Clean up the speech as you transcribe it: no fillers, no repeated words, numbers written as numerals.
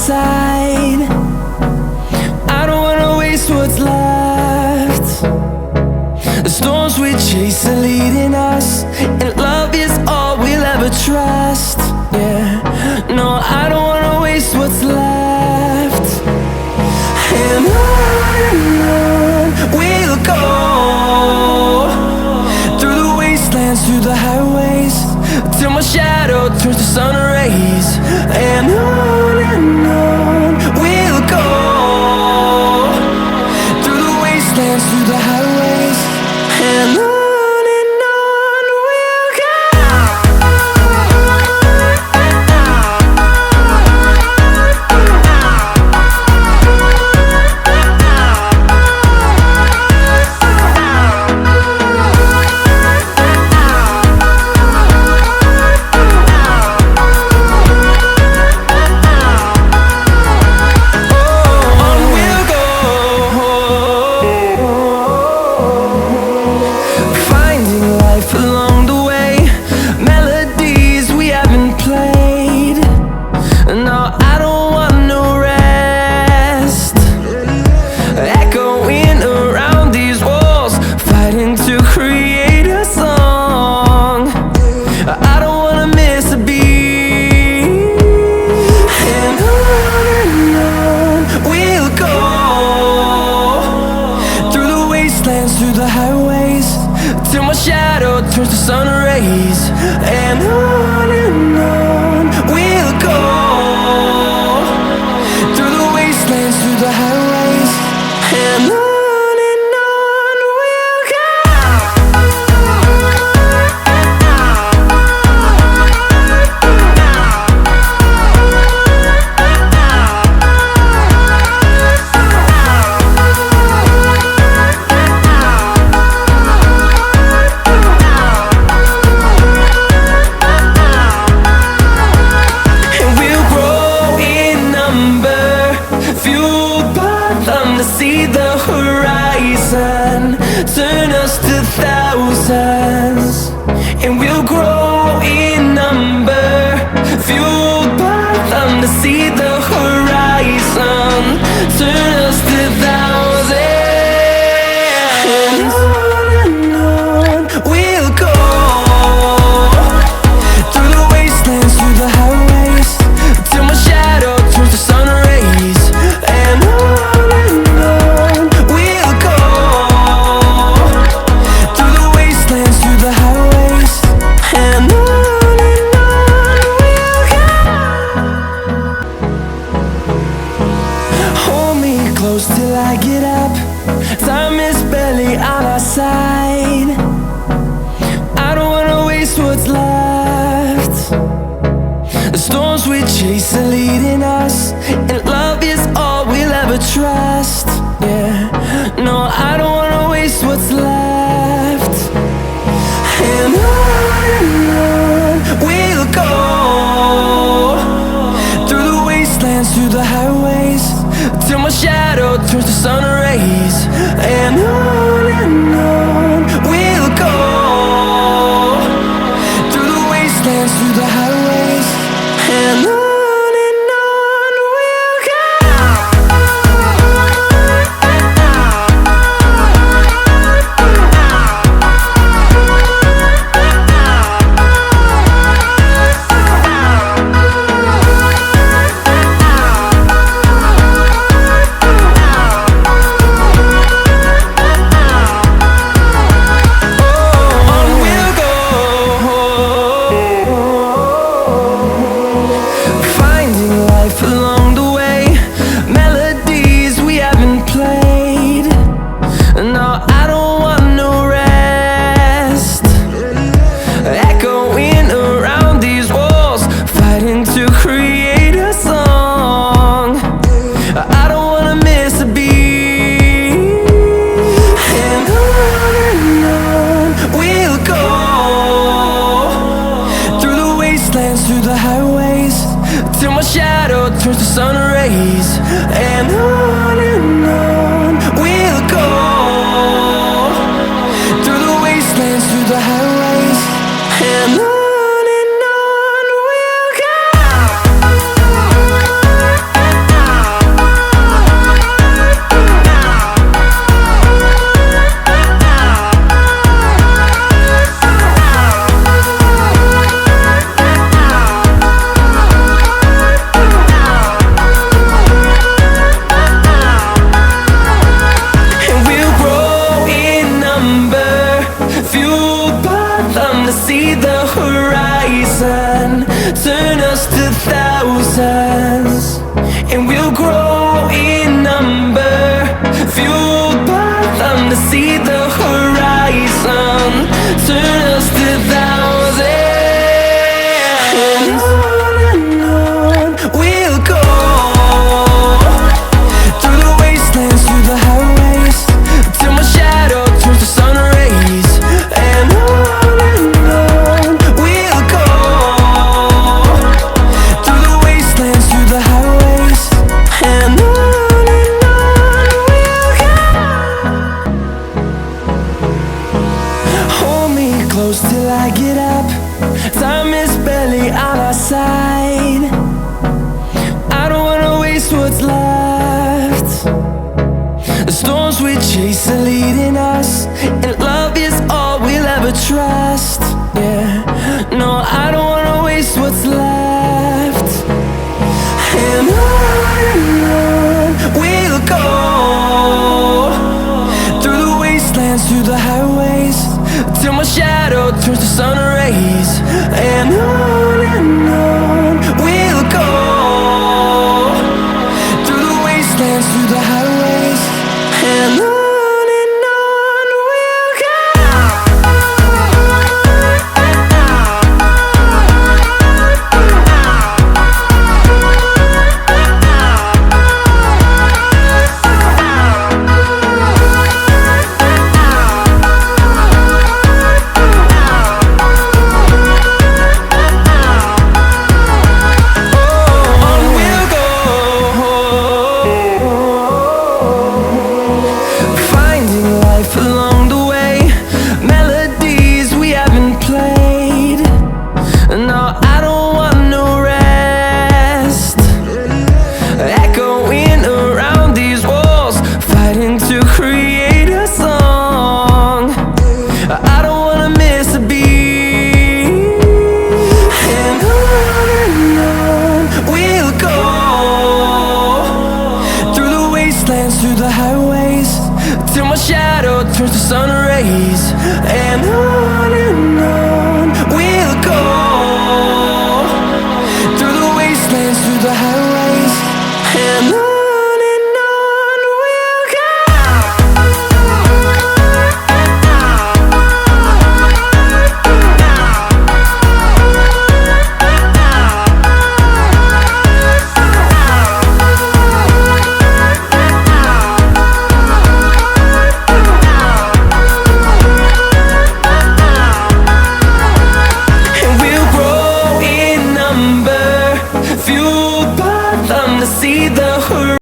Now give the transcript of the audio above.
side. I don't wanna waste what's left. The storms we chase are leading us, and love is all we'll ever trust. Yeah, no, I don't wanna waste what's left. And on we'll go, through the wastelands, through the highways, till my shadow turns to sun rays. And on we'll go, through the wastelands, through the highways, and on we'll go. Along the way, melodies we haven't played. No, I don't want no rest. Echoing around these walls, fighting to create a song. I don't wanna miss a beat. And on we'll go, through the wastelands, through the highways, till my shadow turns to sun rays. And on we'll go, through the wastelands, through the highways, and on we'll go. See the horizon, turn us to thousands, and we'll grow in number, fueled by them to see the horizon, turn us to thousands. And on we'll go, through the wastelands, through the highways, till my shadow turns to sun rays. And close till I get up, time is barely on our side. I don't wanna waste what's left. The storms we chase are leading us, and love is all we'll ever trust. Yeah, no, I don't wanna waste what's left. And on we'll go, through the wastelands, through the highways, till my shadow turns to sun rays. And on we'll go, through the wastelands, through the highways, and on. We'll go. turns to sun rays, and on we'll go, through the wastelands, through the highways, and on we'll go. and we'll grow in number, fueled by them to see the horizon, turn us to thousands. And on we'll go, through the wastelands, through the highways, till my shadow turns to sun rays. And on we'll go, through the wastelands, through the highways. And on we'll go. Hold me close till I get up, time is barely on our side. I don't wanna waste what's left. The storms we chase are leading us, and love is all we'll ever trust. Yeah, no, I don't wanna waste what's left. And on we'll go, through the wastelands, through the highways, till my shadow turns to sun rays. And on